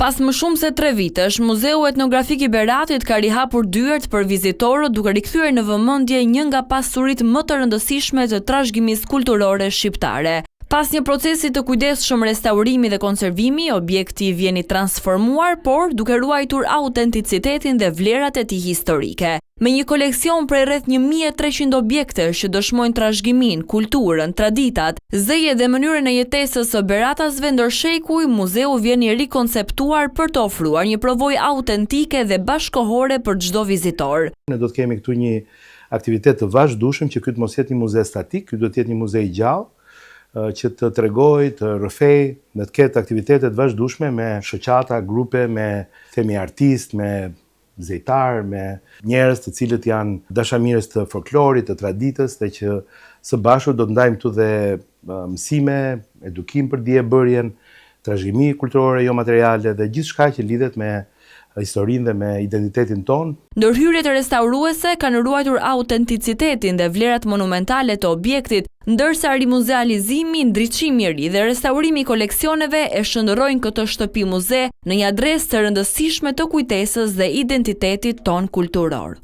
Pas më shumë se 3 vitesh, Muzeu Etnografik i Beratit ka rihapur dyert për vizitorët duke rikthyer në vëmendje një nga pasuritë më të rëndësishme të trashëgimisë kulturore shqiptare. Pas një procesi të kujdesshëm restaurimi dhe konservimi, objekti vjen i transformuar, por duke ruajtur autenticitetin dhe vlerat e tij historike. Me një koleksion prej rreth 1300 objektesh që dëshmojnë trashëgimin, kulturën, traditat, zëje dhe mënyrën e jetesës së beratasve ndër shekuj, muzeu vjen i rikonceptuar për të ofruar një provojë autentike dhe bashkëkohore për çdo vizitor. Ne do të kemi këtu një aktivitet të vazhdueshëm që ky të mos jetë një muze statik, ky do të jetë një muze i gjallë, që të tregoj, të rrëfej, dhe të ketë aktivitetet vazhdueshme me shoqata, grupe, me themi artist, me zejtar, me njerëz të cilët janë dashamirës të folklorit, të traditës, dhe që së bashku do të ndajmë këtu dhe mësime, edukim për dijebërjen, trashëgimi kulturore jo materiale dhe gjithçka që lidhet me historinë dhe me identitetin ton. Ndërhyrjet restauruese kanë ruajtur autenticitetin dhe vlerat monumentale të objektit, ndërsa rimuzealizimi, ndriçimi i ri dhe restaurimi i koleksioneve e shndërrojnë këtë shtëpi muze në një adresë të rëndësishme të kujtesës dhe identitetit ton kulturor.